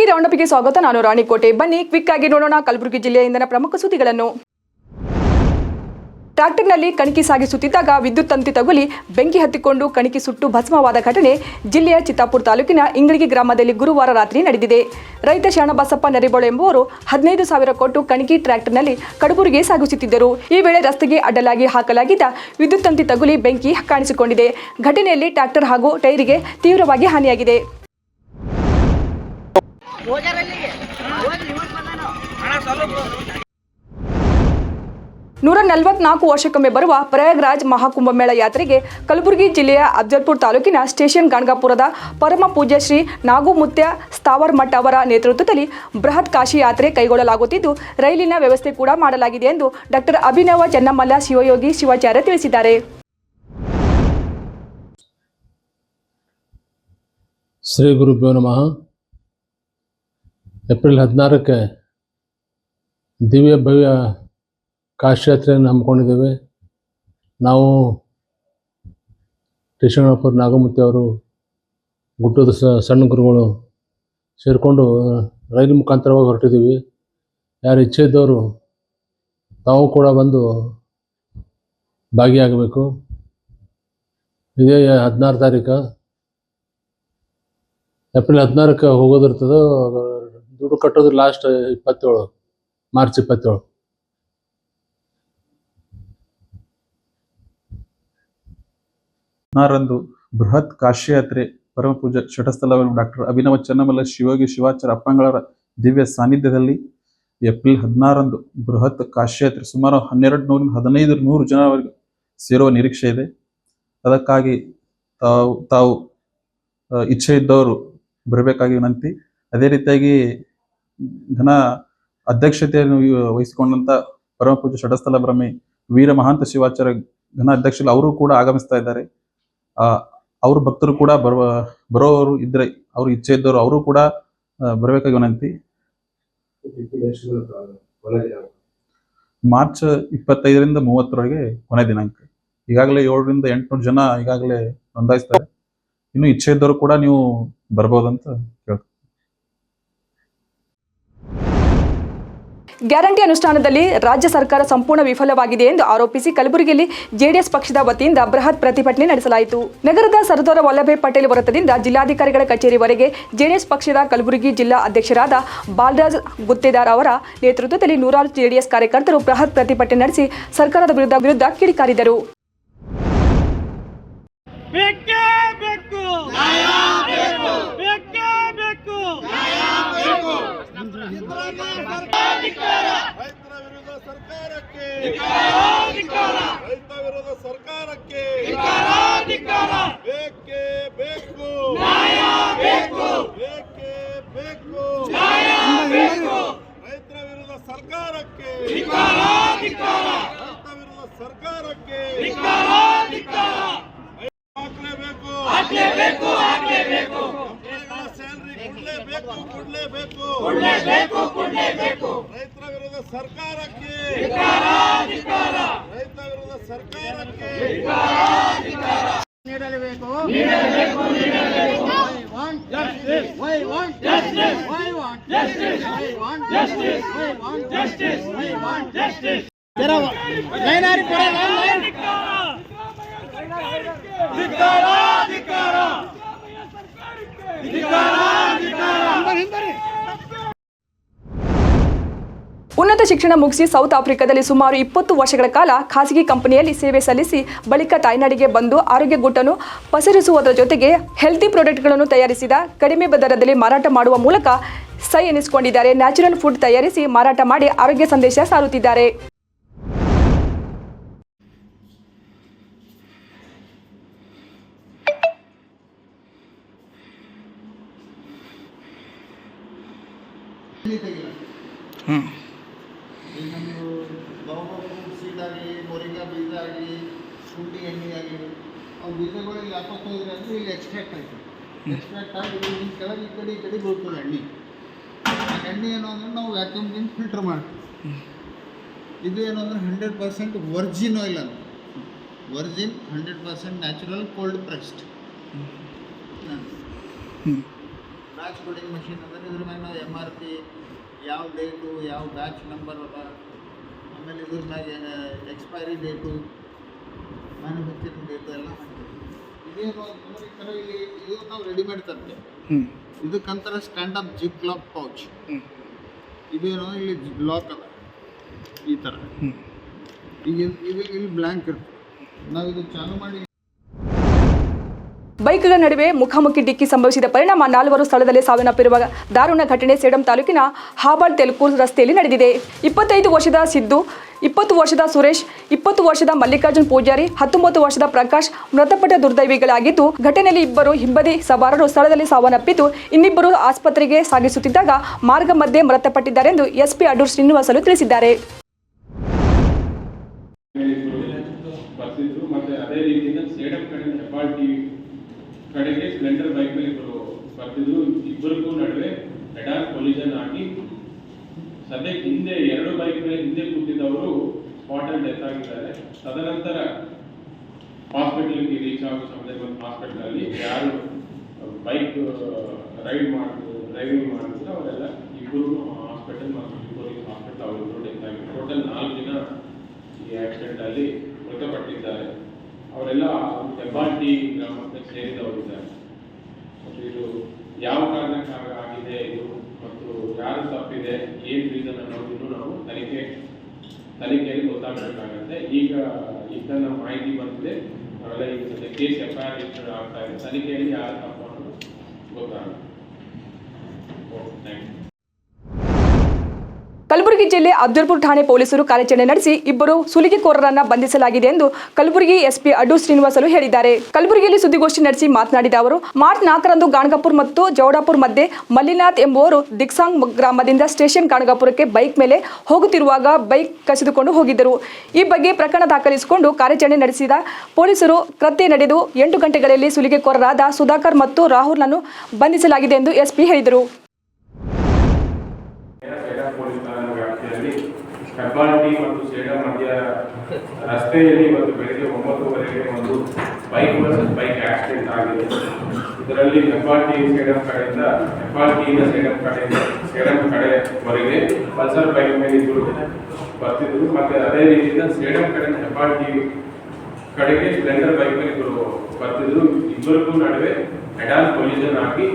Weekly round ಅಪ್ಗೆ ಸ್ವಾಗತ. ನಾನು ರಾಣಿಕೋಟೆ. ಬನ್ನಿ ಕ್ವಿಕ್ ಆಗಿ ನೋಡೋಣ ಕಲಬುರಗಿ ಜಿಲ್ಲೆಯಿಂದ ಪ್ರಮುಖ ಸುದ್ದಿಗಳನ್ನು. ಟ್ರ್ಯಾಕ್ಟರ್ನಲ್ಲಿ ಕಣಕಿ ಸಾಗಿಸುತ್ತಿದ್ದಾಗ ವಿದ್ಯುತ್ ತಂತಿ ತಗುಲಿ ಬೆಂಕಿ ಹತ್ತಿಕೊಂಡು ಕಣಕಿ ಸುಟ್ಟು ಭಸ್ಮವಾದ ಘಟನೆ ಜಿಲ್ಲೆಯ ಚಿತ್ತಾಪುರ ತಾಲೂಕಿನ ಇಂಗಳಗಿ ಗ್ರಾಮದಲ್ಲಿ ಗುರುವಾರ ರಾತ್ರಿ ನಡೆದಿದೆ. ರೈತ ಶರಣಬಸಪ್ಪ ನರಿಬೋಳು ಎಂಬುವರು 15,000 ಕೊಟ್ಟು ಕಣಕಿ ಟ್ರ್ಯಾಕ್ಟರ್ನಲ್ಲಿ ಕಡಬೂರಿಗೆ ಸಾಗಿಸುತ್ತಿದ್ದರು. ಈ ವೇಳೆ ರಸ್ತೆಗೆ ಅಡ್ಡಲಾಗಿ ಹಾಕಲಾಗಿದ್ದ ವಿದ್ಯುತ್ ತಂತಿ ತಗುಲಿ ಬೆಂಕಿ ಕಾಣಿಸಿಕೊಂಡಿದೆ. ಘಟನೆಯಲ್ಲಿ ಟ್ರ್ಯಾಕ್ಟರ್ ಹಾಗೂ ಟೈರಿಗೆ ತೀವ್ರವಾಗಿ ಹಾನಿಯಾಗಿದೆ. 144 ವರ್ಷಕ್ಕೊಮ್ಮೆ ಬರುವ ಪ್ರಯಾಗ್ರಾಜ್ ಮಹಾಕುಂಭಮೇಳ ಯಾತ್ರೆಗೆ ಕಲಬುರಗಿ ಜಿಲ್ಲೆಯ ಅಫಜಲ್ಪುರ ತಾಲೂಕಿನ ಸ್ಟೇಷನ್ ಗಣಗಾಪುರದ ಪರಮ ಪೂಜ್ಯ ಶ್ರೀ ನಾಗುಮುತ್ಯ ಸ್ಥಾವರ್ ಮಠ ಅವರ ನೇತೃತ್ವದಲ್ಲಿ ಬೃಹತ್ ಕಾಶಿ ಯಾತ್ರೆ ಕೈಗೊಳ್ಳಲಾಗುತ್ತಿದ್ದು ರೈಲಿನ ವ್ಯವಸ್ಥೆ ಕೂಡ ಮಾಡಲಾಗಿದೆ ಎಂದು ಡಾಕ್ಟರ್ ಅಭಿನವ ಚೆನ್ನಮಲ್ಲ ಶಿವಯೋಗಿ ಶಿವಾಚಾರ್ಯ ತಿಳಿಸಿದ್ದಾರೆ. ಶ್ರೀ ಗುರುಭ್ಯೋ ನಮಃ. ಏಪ್ರಿಲ್ 16ಕ್ಕೆ ದಿವ್ಯ ಭವ್ಯ ಕಾಶಿ ಯಾತ್ರೆಯನ್ನು ಹಮ್ಮಿಕೊಂಡಿದ್ದೇವೆ. ನಾವು ಟಿಶಣಪುರ ನಾಗಮೂರ್ತಿ ಅವರು ಗುಡ್ಡದ ಸಣ್ಣ ಗುರುಗಳು ಸೇರಿಕೊಂಡು ರೈಲು ಮುಖಾಂತರವಾಗಿ ಹೊರಟಿದ್ದೀವಿ. ಯಾರು ಇಚ್ಛೆ ಇದ್ದವರು ತಾವು ಕೂಡ ಬಂದು ಭಾಗಿಯಾಗಬೇಕು. ಇದೇ 16 ತಾರೀಕು ಏಪ್ರಿಲ್ 16ಕ್ಕೆ ಹೋಗೋದಿರ್ತದೆ. ದುಡ್ಡು ಕಟ್ಟೋದು ಲಾಸ್ಟ್ 27 ಮಾರ್ಚ್ 27. ರಂದು ಬೃಹತ್ ಕಾಶಿ ಯಾತ್ರೆ ಪರಮ ಪೂಜೆ ಶಟಸ್ಥಲವನ್ನು ಡಾಕ್ಟರ್ ಅಭಿನವ ಚೆನ್ನಮಲ್ಲ ಶಿವಯೋಗಿ ಶಿವಾಚಾರ್ಯ ಅಪ್ಪಂಗಳವರ ದಿವ್ಯ ಸಾನ್ನಿಧ್ಯದಲ್ಲಿ ಏಪ್ರಿಲ್ 16ರಂದು ಬೃಹತ್ ಕಾಶಿ ಯಾತ್ರೆ ಸುಮಾರು 1200-1500 ಜನವರೆಗೂ ಸೇರುವ ನಿರೀಕ್ಷೆ ಇದೆ. ಅದಕ್ಕಾಗಿ ತಾವು ಇಚ್ಛೆ ಇದ್ದವರು ಬರಬೇಕಾಗಿ ವಿನಂತಿ. ಅದೇ ರೀತಿಯಾಗಿ ಘನ ಅಧ್ಯಕ್ಷತೆಯನ್ನು ವಹಿಸಿಕೊಂಡಂತ ಪರಮ ಪೂಜೆ ಶಟಸ್ಥಲ ಬ್ರಹ್ಮಿ ವೀರ ಮಹಾಂತ ಶಿವಾಚಾರ್ಯ ಘನ ಅಧ್ಯಕ್ಷರು ಅವರು ಕೂಡ ಆಗಮಿಸ್ತಾ ಇದ್ದಾರೆ. ಅವ್ರ ಭಕ್ತರು ಕೂಡ ಬರೋರು ಇದ್ರೆ, ಅವ್ರ ಇಚ್ಛೆ ಇದ್ದವರು ಅವರು ಕೂಡ ಬರಬೇಕಾಗಿ ವಿನಂತಿ. ಮಾರ್ಚ್ 25ರಿಂದ 30ರವರೆಗೆ ಕೊನೆ ದಿನಾಂಕ. ಈಗಾಗಲೇ 700-800 ಜನ ಈಗಾಗಲೇ ನೋಂದಾಯಿಸ್ತಾರೆ. ಇನ್ನು ಇಚ್ಛೆ ಇದ್ದವರು ಕೂಡ ನೀವು ಬರ್ಬೋದಂತ ಹೇಳ್ತಾರೆ. ಗ್ಯಾರಂಟಿ ಅನುಷ್ಠಾನದಲ್ಲಿ ರಾಜ್ಯ ಸರ್ಕಾರ ಸಂಪೂರ್ಣ ವಿಫಲವಾಗಿದೆ ಎಂದು ಆರೋಪಿಸಿ ಕಲಬುರಗಿಯಲ್ಲಿ ಜೆಡಿಎಸ್ ಪಕ್ಷದ ವತಿಯಿಂದ ಬೃಹತ್ ಪ್ರತಿಭಟನೆ ನಡೆಸಲಾಯಿತು. ನಗರದ ಸರ್ದಾರ್ ವಲ್ಲಭಾಯ್ ಪಟೇಲ್ ವೃತ್ತದಿಂದ ಜಿಲ್ಲಾಧಿಕಾರಿಗಳ ಕಚೇರಿವರೆಗೆ ಜೆಡಿಎಸ್ ಪಕ್ಷದ ಕಲಬುರಗಿ ಜಿಲ್ಲಾ ಅಧ್ಯಕ್ಷರಾದ ಬಾಲರಾಜ್ ಗುತ್ತೇದಾರ್ ಅವರ ನೇತೃತ್ವದಲ್ಲಿ 100 ಜೆಡಿಎಸ್ ಕಾರ್ಯಕರ್ತರು ಬೃಹತ್ ಪ್ರತಿಭಟನೆ ನಡೆಸಿ ಸರ್ಕಾರದ ವಿರುದ್ಧ ಕಿಡಿಕಾರಿದರು. ಉನ್ನತ ಶಿಕ್ಷಣ ಮುಗಿಸಿ ಸೌತ್ ಆಫ್ರಿಕಾದಲ್ಲಿ ಸುಮಾರು 20 ವರ್ಷಗಳ ಕಾಲ ಖಾಸಗಿ ಕಂಪನಿಯಲ್ಲಿ ಸೇವೆ ಸಲ್ಲಿಸಿ ಬಳಿಕ ತಾಯ್ನಾಡಿಗೆ ಬಂದು ಆರೋಗ್ಯ ಗುಟ್ಟನ್ನು ಪಸರಿಸುವುದರ ಜೊತೆಗೆ ಹೆಲ್ತಿ ಪ್ರಾಡಕ್ಟ್ಗಳನ್ನು ತಯಾರಿಸಿದ ಕಡಿಮೆ ದರದಲ್ಲಿ ಮಾರಾಟ ಮಾಡುವ ಮೂಲಕ ಸೈ ಎನಿಸಿಕೊಂಡಿದ್ದಾರೆ. ನ್ಯಾಚುರಲ್ ಫುಡ್ ತಯಾರಿಸಿ ಮಾರಾಟ ಮಾಡಿ ಆರೋಗ್ಯ ಸಂದೇಶ ಸಾರುತ್ತಿದ್ದಾರೆ. ಈಗ ನೀವು ಬಾಬಾ ಫ್ರೂಟ್ ಸೀಡ್ ಆಗಲಿ, ಮೊರಿಂಗಾ ಬೀಜ ಆಗಲಿ, ಶುಂಠಿ ಎಣ್ಣೆ ಆಗಲಿ, ಅವು ಬೀಜಗಳು ಇಲ್ಲಿ ಹಾಕೋದ್ರೆ ಅಂದರೆ ಇಲ್ಲಿ ಎಕ್ಸ್ಟ್ರಾಕ್ಟ್ ಆಯ್ತು. ಎಕ್ಸ್ಟ್ರಾಕ್ಟ್ ಆಗಿ ಈ ಕೆಳಗೆ ಈ ಕಡೆ ಬೀಳ್ತದೆ ಎಣ್ಣೆ. ಆ ಎಣ್ಣೆ ಏನು ಅಂದರೆ ನಾವು ವ್ಯಾಕ್ಯೂಮ್ದಿಂದ ಫಿಲ್ಟರ್ ಮಾಡ್ತೀವಿ. ಇದು ಏನು ಅಂದರೆ 100% ವರ್ಜಿನ್ ಆಯಿಲ್ ಅಂತ. Virgin 100% natural cold pressed. Batch coding machine ಅಂದರೆ ಇದ್ರ ಮೇಲೆ ನಾವು MRP ಯಾವ ಡೇಟು ಯಾವ ಬ್ಯಾಚ್ ನಂಬರ್ ಅದ, ಆಮೇಲೆ ಇದ್ರ ಮ್ಯಾಗ ಎಕ್ಸ್ಪೈರಿ ಡೇಟು, ಮ್ಯಾನುಫ್ಯಾಕ್ಚರಿಂಗ್ ಡೇಟು ಎಲ್ಲ ಹಾಕ್ತೀವಿ. ಇದೇನು ಅಂತಂದ್ರೆ ಈ ಥರ ಇಲ್ಲಿ ಇದು ನಾವು ರೆಡಿಮೇಡ್ ತರ್ತೇವೆ. ಇದಕ್ಕಂತಾರೆ stand up zip lock pouch. ಇದೇನು ಇಲ್ಲಿ ಲಾಕ್ ಅದ ಈ ಥರ. ಈಗ ಇಲ್ಲಿ ಬ್ಲ್ಯಾಂಕ್ ಇರ್ತದೆ. ನಾವು ಇದು ಚಾಲು ಮಾಡಿ ಬೈಕ್ಗಳ ನಡುವೆ ಮುಖಾಮುಖಿ ಡಿಕ್ಕಿ ಸಂಭವಿಸಿದ ಪರಿಣಾಮ 4 ಸ್ಥಳದಲ್ಲೇ ಸಾವನ್ನಪ್ಪಿರುವ ದಾರುಣ ಘಟನೆ ಸೇಡಂ ತಾಲೂಕಿನ ಹಾಬಾಳ್ ತೆಲುಕೂರು ರಸ್ತೆಯಲ್ಲಿ ನಡೆದಿದೆ. 25 ವರ್ಷದ ಸಿದ್ದು, 20 ವರ್ಷದ ಸುರೇಶ್, 20 ವರ್ಷದ ಮಲ್ಲಿಕಾರ್ಜುನ್ ಪೂಜಾರಿ, 19 ವರ್ಷದ ಪ್ರಕಾಶ್ ಮೃತಪಟ್ಟ ದುರ್ದೈವಿಗಳಾಗಿದ್ದು, ಘಟನೆಯಲ್ಲಿ ಇಬ್ಬರು ಹಿಂಬದಿ ಸವಾರರು ಸ್ಥಳದಲ್ಲಿ ಸಾವನ್ನಪ್ಪಿದ್ದು, ಇನ್ನಿಬ್ಬರು ಆಸ್ಪತ್ರೆಗೆ ಸಾಗಿಸುತ್ತಿದ್ದಾಗ ಮಾರ್ಗ ಮಧ್ಯೆ ಮೃತಪಟ್ಟಿದ್ದಾರೆಂದು ಎಸ್ಪಿ ಅಡೂರು ಶ್ರೀನಿವಾಸಲು ತಿಳಿಸಿದ್ದಾರೆ. ಅದೇ ರೀತಿಯಿಂದ ಸೇಡಂ ಕಡೆ ಹೆಬ್ಬಾಳ್ ಕಡೆಗೆ ಸ್ಪ್ಲೆಂಡರ್ ಬೈಕ್ ಮೇಲೆ ಇಬ್ಬರು ಬರ್ತಿದ್ರು. ಇಬ್ಬರಿಗೂ ನಡುವೆ ಹೆಡ್ ಆನ್ ಕೊಲಿಷನ್ ಆಗಿ ಸದ್ಯಕ್ಕೆ ಹಿಂದೆ 2 ಬೈಕ್ ಮೇಲೆ ಹಿಂದೆ ಕೂತಿದ್ದವರು ಸ್ಪಾಟ್ ಅಲ್ಲಿ ಡೆತ್ ಆಗಿದ್ದಾರೆ. ತದನಂತರ ಹಾಸ್ಪಿಟಲ್ಗೆ ರೀಚ್ ಆಗೋ ಸಮಯದಲ್ಲಿ ಹಾಸ್ಪಿಟಲ್ ಅಲ್ಲಿ ಯಾರು ಬೈಕ್ ಡ್ರೈವಿಂಗ್ ಮಾಡಿದ್ರು ಅವರೆಲ್ಲ ಇಬ್ಬರು ಹಾಸ್ಪಿಟಲ್ ಮತ್ತು ಪೊಲೀಸ್ ಹಾಸ್ಪಿಟಲ್ ಅವರಿಬ್ಬರು ಡೆತ್ ಆಗಿದೆ. ಟೋಟಲ್ 4 ಜನ ಈ ಆಕ್ಸಿಡೆಂಟ್ ಅಲ್ಲಿ ಮೃತಪಟ್ಟಿದ್ದಾರೆ. ಅವರೆಲ್ಲ ಹೆಬ್ಬಾಳ್ ಗ್ರಾಮಕ್ಕೆ ಸೇರಿದವರಿದ್ದಾರೆ. ಮತ್ತು ಇದು ಯಾವ ಕಾರಣಕ್ಕಾಗಿ ಆಗಿದೆ ಇದು ಮತ್ತು ಯಾರು ತಪ್ಪಿದೆ, ಏನು ರೀಸನ್ ಅನ್ನೋದನ್ನು ನಾವು ತನಿಖೆಯಲ್ಲಿ ಗೊತ್ತಾಗಬೇಕಾಗತ್ತೆ. ಈಗ ಇದನ್ನ ಮಾಹಿತಿ ಬಂದಿದೆ. ನಾವೆಲ್ಲ ಈಗ ಕೇಸ್ FIR ರಿಜಿಸ್ಟರ್ ಆಗ್ತಾ ಇದೆ. ತನಿಖೆಯಲ್ಲಿ ಯಾರು ತಪ್ಪು ಅನ್ನೋದು ಗೊತ್ತಾಗುತ್ತೆ. Thank you. ಕಲಬುರಗಿ ಜಿಲ್ಲೆ ಅಫ್ಜಲ್ಪುರ ಠಾಣೆ ಪೊಲೀಸರು ಕಾರ್ಯಾಚರಣೆ ನಡೆಸಿ ಇಬ್ಬರು ಸುಲಿಗೆಕೋರರನ್ನ ಬಂಧಿಸಲಾಗಿದೆ ಎಂದು ಕಲಬುರಗಿ ಎಸ್ಪಿ ಅಡೂರು ಶ್ರೀನಿವಾಸಲು ಹೇಳಿದ್ದಾರೆ. ಕಲಬುರಗಿಯಲ್ಲಿ ಸುದ್ದಿಗೋಷ್ಠಿ ನಡೆಸಿ ಮಾತನಾಡಿದ ಅವರು, ಮಾರ್ಚ್ 4ರಂದು ಗಾಣಗಾಪುರ ಮತ್ತು ಜವಡಾಪುರ ಮಧ್ಯೆ ಮಲ್ಲಿನಾಥ್ ಎಂಬುವರು ದಿಕ್ಸಾಂಗ್ ಗ್ರಾಮದಿಂದ ಸ್ಟೇಷನ್ ಗಾಣಗಾಪುರಕ್ಕೆ ಬೈಕ್ ಮೇಲೆ ಹೋಗುತ್ತಿರುವಾಗ ಬೈಕ್ ಕಸಿದುಕೊಂಡು ಹೋಗಿದ್ದರು. ಈ ಬಗ್ಗೆ ಪ್ರಕರಣ ದಾಖಲಿಸಿಕೊಂಡು ಕಾರ್ಯಾಚರಣೆ ನಡೆಸಿದ ಪೊಲೀಸರು ಕೃತ್ಯ ನಡೆದು 8 ಗಂಟೆಗಳಲ್ಲಿ ಸುಲಿಗೆಕೋರರಾದ ಸುಧಾಕರ್ ಮತ್ತು ರಾಹುಲ್ನನ್ನು ಬಂಧಿಸಲಾಗಿದೆ ಎಂದು ಎಸ್ಪಿ ಹೇಳಿದರು. ಹೆಬ್ಬಾಳ್ ಮತ್ತು ಸೇಡಂ ಮಧ್ಯ ರಸ್ತೆಯಲ್ಲಿ ಇವತ್ತು ಬೆಳಗ್ಗೆ 9:30ಗೆ ಒಂದು ಬೈಕ್ ಆಕ್ಸಿಡೆಂಟ್ ಆಗಿದೆ. ಇದರಲ್ಲಿ ಹೆಬ್ಬಾಳ್ ಸೇಡಂ ಕಡೆಯಿಂದ ಸೇಡಂ ಕಡೆವರೆಗೆ ಪಲ್ಸರ್ ಬೈಕ್ ಮೇಲೆ ಇಬ್ಬರು ಬರ್ತಿದ್ರು. ಮತ್ತೆ ಅದೇ ರೀತಿಯಿಂದ ಸೇಡಂ ಕಡೆಯಿಂದ ಹೆಬ್ಬಾಳ್ ಕಡೆಗೆ ಸ್ಪ್ಲೆಂಡರ್ ಬೈಕ್ ಮೇಲೆ ಇಬ್ಬರು ಬರ್ತಿದ್ರು. ಇಬ್ಬರಿಗೂ ನಡುವೆ ಹೆಡ್ ಆನ್ ಕೊಲಿಷನ್ ಆಗಿ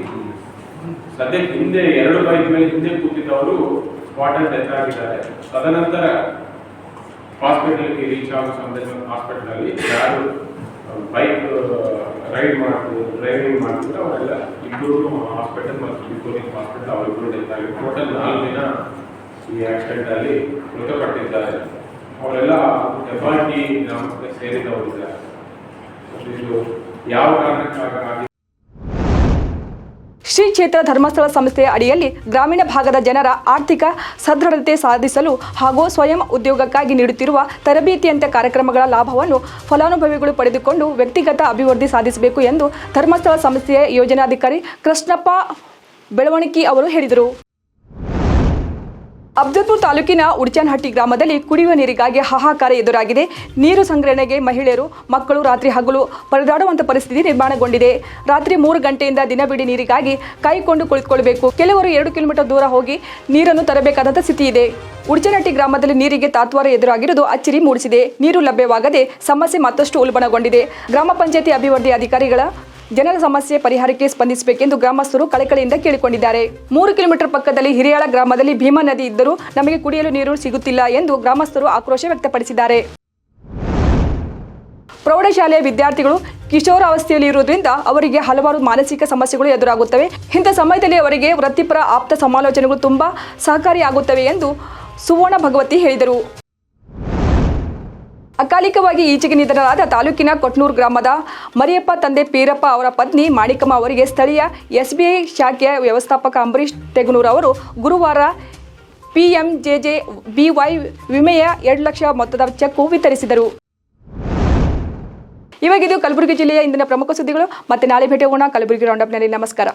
ಸದ್ಯಕ್ಕೆ ಹಿಂದೆ 2 ಬೈಕ್ ಮೇಲೆ ಹಿಂದೆ ಕೂತಿದ್ದವರು ಸ್ಪಾಟ್ ಅಲ್ಲಿ ಡೆತ್ ಆಗಿದ್ದಾರೆ. ತದನಂತರ ಹಾಸ್ಪಿಟಲ್ಗೆ ರೀಚ್ ಆಗೋ ಸಮಯದಲ್ಲಿ ಹಾಸ್ಪಿಟಲ್ ಅಲ್ಲಿ ಯಾರು ಬೈಕ್ ಡ್ರೈವಿಂಗ್ ಮಾಡ್ತಿದ್ರು ಅವರೆಲ್ಲ ಇಬ್ಬರು ಹಾಸ್ಪಿಟಲ್ ಮತ್ತು ಪೊಲೀಸ್ ಹಾಸ್ಪಿಟಲ್ ಅವರಿಬ್ಬರು ಡೆತ್ ಆಗಿದೆ. ಟೋಟಲ್ 4 ಜನ ಈ ಆಕ್ಸಿಡೆಂಟ್ ಅಲ್ಲಿ ಮೃತಪಟ್ಟಿದ್ದಾರೆ. ಅವರೆಲ್ಲ ಹೆಬ್ಬಾಳ್ ಗ್ರಾಮಕ್ಕೆ ಸೇರಿದವರಿದ್ದಾರೆ. ಇದು ಯಾವ ಕಾರಣಕ್ಕಾಗಿ ಶ್ರೀ ಕ್ಷೇತ್ರ ಧರ್ಮಸ್ಥಳ ಸಂಸ್ಥೆಯ ಅಡಿಯಲ್ಲಿ ಗ್ರಾಮೀಣ ಭಾಗದ ಜನರ ಆರ್ಥಿಕ ಸದೃಢತೆ ಸಾಧಿಸಲು ಹಾಗೂ ಸ್ವಯಂ ಉದ್ಯೋಗಕ್ಕಾಗಿ ನೀಡುತ್ತಿರುವ ತರಬೇತಿಯಂತೆ ಕಾರ್ಯಕ್ರಮಗಳ ಲಾಭವನ್ನು ಫಲಾನುಭವಿಗಳು ಪಡೆದುಕೊಂಡು ವ್ಯಕ್ತಿಗತ ಅಭಿವೃದ್ಧಿ ಸಾಧಿಸಬೇಕು ಎಂದು ಧರ್ಮಸ್ಥಳ ಸಂಸ್ಥೆಯ ಯೋಜನಾಧಿಕಾರಿ ಕೃಷ್ಣಪ್ಪ ಬೆಳವಣಿಗೆ ಅವರು ಹೇಳಿದರು. ಅಫ್ಜಲ್ಪುರ ತಾಲೂಕಿನ ಉಡ್ಚನಹಟ್ಟಿ ಗ್ರಾಮದಲ್ಲಿ ಕುಡಿಯುವ ನೀರಿಗಾಗಿ ಹಾಹಾಕಾರ ಎದುರಾಗಿದೆ. ನೀರು ಸಂಗ್ರಹಣೆಗೆ ಮಹಿಳೆಯರು, ಮಕ್ಕಳು ರಾತ್ರಿ ಹಗಲು ಪರದಾಡುವಂಥ ಪರಿಸ್ಥಿತಿ ನಿರ್ಮಾಣಗೊಂಡಿದೆ. ರಾತ್ರಿ 3 ಗಂಟೆಯಿಂದ ದಿನವಿಡೀ ನೀರಿಗಾಗಿ ಕಾಯ್ಕೊಂಡು ಕುಳಿತುಕೊಳ್ಳಬೇಕು. ಕೆಲವರು 2 ಕಿಲೋಮೀಟರ್ ದೂರ ಹೋಗಿ ನೀರನ್ನು ತರಬೇಕಾದಂಥ ಸ್ಥಿತಿ ಇದೆ. ಉಡ್ಚನಹಟ್ಟಿ ಗ್ರಾಮದಲ್ಲಿ ನೀರಿಗೆ ತಾತ್ವಾರ ಎದುರಾಗಿರುವುದು ಅಚ್ಚರಿ ಮೂಡಿಸಿದೆ. ನೀರು ಲಭ್ಯವಾಗದೆ ಸಮಸ್ಯೆ ಮತ್ತಷ್ಟು ಉಲ್ಬಣಗೊಂಡಿದೆ. ಗ್ರಾಮ ಪಂಚಾಯತಿ ಅಭಿವೃದ್ಧಿ ಅಧಿಕಾರಿಗಳ ಜನರ ಸಮಸ್ಯೆ ಪರಿಹಾರಕ್ಕೆ ಸ್ಪಂದಿಸಬೇಕೆಂದು ಗ್ರಾಮಸ್ಥರು ಕಳಕಳಿಯಿಂದ ಕೇಳಿಕೊಂಡಿದ್ದಾರೆ. 3 ಕಿಲೋಮೀಟರ್ ಪಕ್ಕದಲ್ಲಿ ಹಿರಿಯಾಳ ಗ್ರಾಮದಲ್ಲಿ ಭೀಮಾ ನದಿ ಇದ್ದರೂ ನಮಗೆ ಕುಡಿಯಲು ನೀರು ಸಿಗುತ್ತಿಲ್ಲ ಎಂದು ಗ್ರಾಮಸ್ಥರು ಆಕ್ರೋಶ ವ್ಯಕ್ತಪಡಿಸಿದ್ದಾರೆ. ಪ್ರೌಢಶಾಲೆಯ ವಿದ್ಯಾರ್ಥಿಗಳು ಕಿಶೋರಾವಸ್ಥೆಯಲ್ಲಿ ಇರುವುದರಿಂದ ಅವರಿಗೆ ಹಲವಾರು ಮಾನಸಿಕ ಸಮಸ್ಯೆಗಳು ಎದುರಾಗುತ್ತವೆ. ಇಂಥ ಸಮಯದಲ್ಲಿ ಅವರಿಗೆ ವೃತ್ತಿಪರ ಆಪ್ತ ಸಮಾಲೋಚನೆಗಳು ತುಂಬಾ ಸಹಕಾರಿಯಾಗುತ್ತವೆ ಎಂದು ಸುವರ್ಣ ಭಗವತಿ ಹೇಳಿದರು. ಅಕಾಲಿಕವಾಗಿ ಈಚೆಗೆ ನಿಧನರಾದ ತಾಲೂಕಿನ ಕೊಟ್ನೂರು ಗ್ರಾಮದ ಮರಿಯಪ್ಪ ತಂದೆ ಪೀರಪ್ಪ ಅವರ ಪತ್ನಿ ಮಾಣಿಕಮ್ಮ ಅವರಿಗೆ ಸ್ಥಳೀಯ SBI ಶಾಖೆಯ ವ್ಯವಸ್ಥಾಪಕ ಅಂಬರೀಶ್ ತೆಗನೂರು ಅವರು ಗುರುವಾರ PMJJBY ವಿಮೆಯ 2 ಲಕ್ಷ ಮೊತ್ತದ ಚೆಕ್ ವಿತರಿಸಿದರು. ಇವಾಗಿದು ಕಲಬುರಗಿ ಜಿಲ್ಲೆಯ ಇಂದಿನ ಪ್ರಮುಖ ಸುದ್ದಿಗಳು. ಮತ್ತೆ ನಾಳೆ ಭೇಟಿಯಾಗೋಣ ಕಲಬುರಗಿ ರೌಂಡಪ್ನಲ್ಲಿ. ನಮಸ್ಕಾರ.